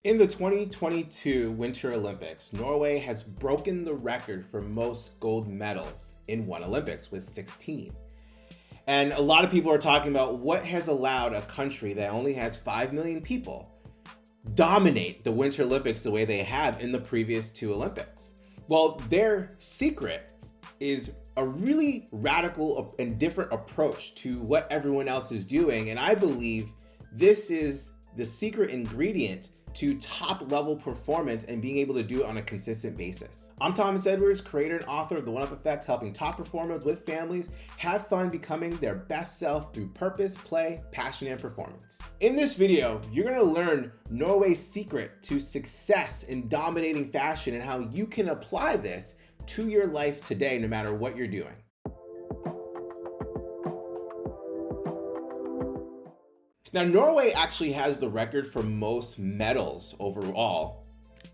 In the 2022 Winter Olympics, Norway has broken the record for most gold medals in one Olympics with 16. And a lot of people are talking about what has allowed a country that only has 5 million people dominate the Winter Olympics the way they have in the previous two Olympics. Well, their secret is a really radical and different approach to what everyone else is doing. And I believe this is the secret ingredient to top level performance and being able to do it on a consistent basis. I'm Thomas Edwards, creator and author of The One-Up Effect, helping top performers with families have fun becoming their best self through purpose, play, passion, and performance. In this video, you're gonna learn Norway's secret to success in dominating fashion and how you can apply this to your life today, no matter what you're doing. Now, Norway actually has the record for most medals overall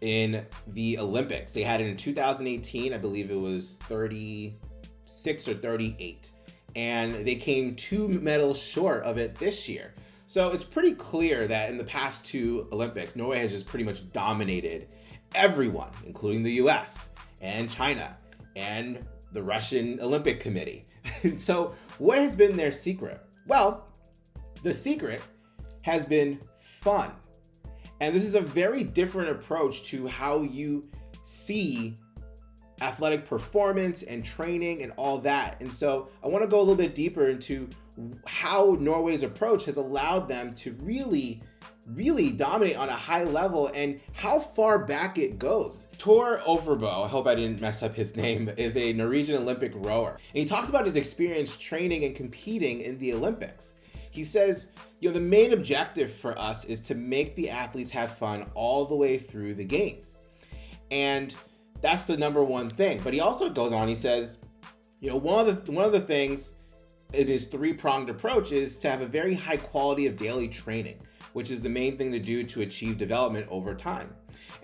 in the Olympics. They had it in 2018, I believe it was 36 or 38. And they came 2 medals short of it this year. So it's pretty clear that in the past two Olympics, Norway has just pretty much dominated everyone, including the US and China and the Russian Olympic Committee. So what has been their secret? Well, the secret has been fun. And this is a very different approach to how you see athletic performance and training and all that. And so I want to go a little bit deeper into how Norway's approach has allowed them to really dominate on a high level and how far back it goes. Tor Overbo, I hope I didn't mess up his name, is a Norwegian Olympic rower. And he talks about his experience training and competing in the Olympics. He says, the main objective for us is to make the athletes have fun all the way through the games. And that's the number one thing. But he also goes on, he says, one of the things in his three-pronged approach is to have a very high quality of daily training, which is the main thing to do to achieve development over time.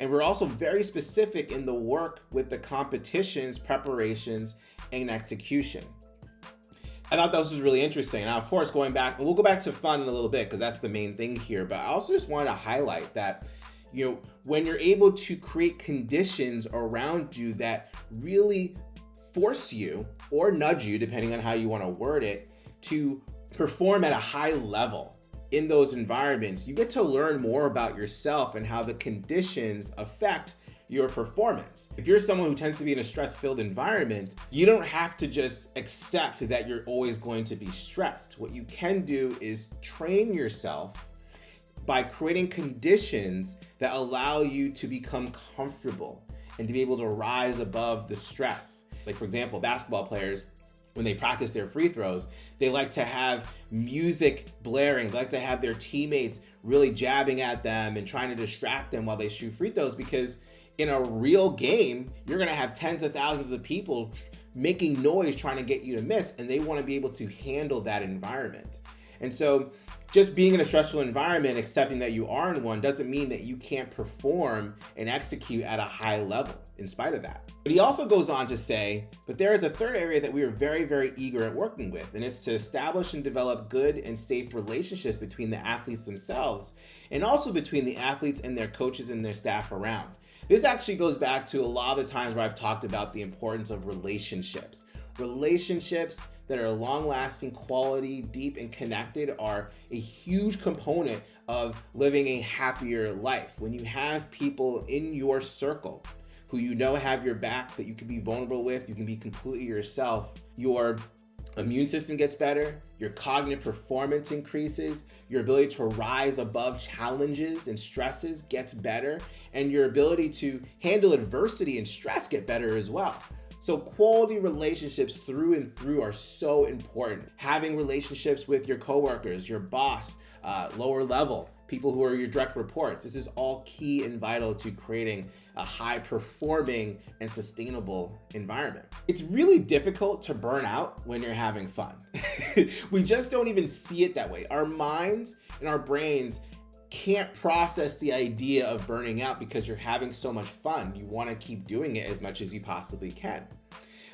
And we're also very specific in the work with the competitions, preparations, and execution. I thought this was really interesting. Now, of course, we'll go back to fun in a little bit because that's the main thing here. But I also just wanted to highlight that, when you're able to create conditions around you that really force you or nudge you, depending on how you want to word it, to perform at a high level in those environments, you get to learn more about yourself and how the conditions affect your performance. If you're someone who tends to be in a stress-filled environment, you don't have to just accept that you're always going to be stressed. What you can do is train yourself by creating conditions that allow you to become comfortable and to be able to rise above the stress. Like, for example, basketball players, when they practice their free throws, they like to have music blaring. They like to have their teammates really jabbing at them and trying to distract them while they shoot free throws, because in a real game, you're gonna have tens of thousands of people making noise trying to get you to miss, and they wanna be able to handle that environment. And so just being in a stressful environment, accepting that you are in one, doesn't mean that you can't perform and execute at a high level in spite of that. But he also goes on to say, but there is a third area that we are very, very eager at working with, and it's to establish and develop good and safe relationships between the athletes themselves, and also between the athletes and their coaches and their staff around. This actually goes back to a lot of the times where I've talked about the importance of relationships. Relationships that are long-lasting, quality, deep, and connected are a huge component of living a happier life. When you have people in your circle who have your back, that you can be vulnerable with, you can be completely yourself, your immune system gets better, your cognitive performance increases, your ability to rise above challenges and stresses gets better, and your ability to handle adversity and stress get better as well. So quality relationships through and through are so important. Having relationships with your coworkers, your boss, lower level, people who are your direct reports. This is all key and vital to creating a high performing and sustainable environment. It's really difficult to burn out when you're having fun. We just don't even see it that way. Our minds and our brains can't process the idea of burning out because you're having so much fun. You want to keep doing it as much as you possibly can.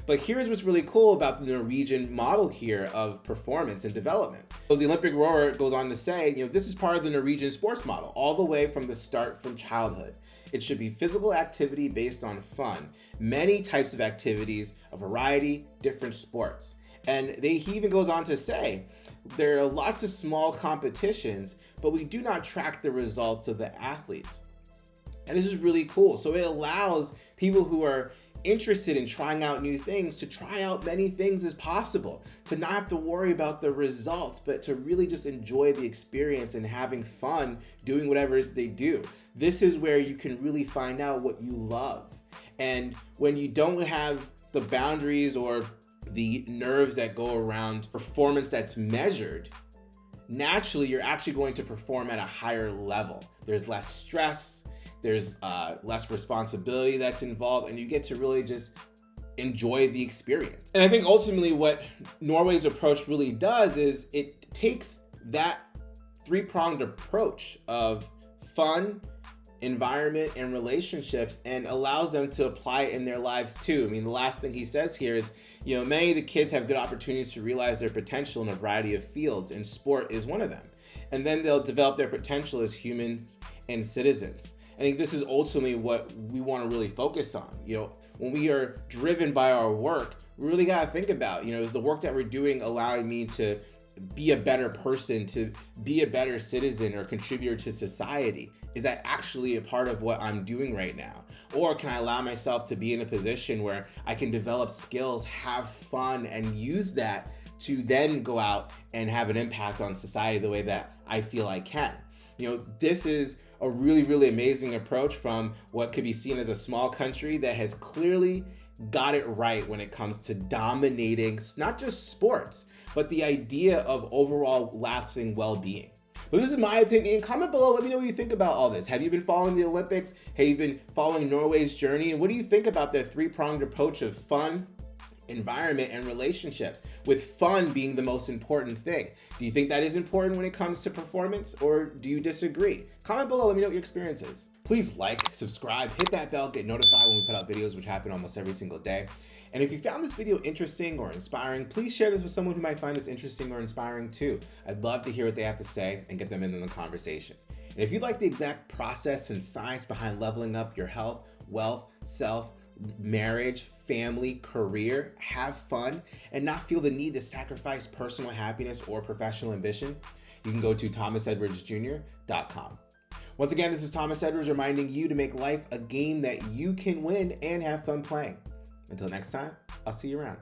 But here's what's really cool about the Norwegian model here of performance and development. So the Olympic rower goes on to say, this is part of the Norwegian sports model, all the way from the start from childhood. It should be physical activity based on fun, many types of activities, a variety, different sports. And he even goes on to say, there are lots of small competitions, but we do not track the results of the athletes. And this is really cool. So it allows people who are interested in trying out new things to try out many things as possible, to not have to worry about the results, but to really just enjoy the experience and having fun doing whatever it is they do. This is where you can really find out what you love. And when you don't have the boundaries or the nerves that go around performance that's measured, naturally you're actually going to perform at a higher level. There's less stress, there's less responsibility that's involved, and you get to really just enjoy the experience. And I think ultimately what Norway's approach really does is it takes that three-pronged approach of fun, environment, and relationships and allows them to apply it in their lives too. I mean, the last thing he says here is, many of the kids have good opportunities to realize their potential in a variety of fields, and sport is one of them. And then they'll develop their potential as humans and citizens. I think this is ultimately what we want to really focus on. When we are driven by our work, we really got to think about, is the work that we're doing allowing me to be a better person, to be a better citizen or contributor to society? Is that actually a part of what I'm doing right now? Or can I allow myself to be in a position where I can develop skills, have fun, and use that to then go out and have an impact on society the way that I feel I can? This is a really, really amazing approach from what could be seen as a small country that has clearly got it right when it comes to dominating not just sports, but the idea of overall lasting well-being. But this is my opinion. Comment below, let me know what you think about all this. Have you been following the Olympics? Have you been following Norway's journey? And what do you think about their three-pronged approach of fun, environment, and relationships, with fun being the most important thing? Do you think that is important when it comes to performance, or do you disagree? Comment below, let me know what your experience is. Please like, subscribe, hit that bell, get notified when we put out videos, which happen almost every single day. And if you found this video interesting or inspiring, please share this with someone who might find this interesting or inspiring too. I'd love to hear what they have to say and get them in the conversation. And if you'd like the exact process and science behind leveling up your health, wealth, self, marriage, family, career, have fun, and not feel the need to sacrifice personal happiness or professional ambition, you can go to thomasedwardsjr.com. Once again, this is Thomas Edwards reminding you to make life a game that you can win and have fun playing. Until next time, I'll see you around.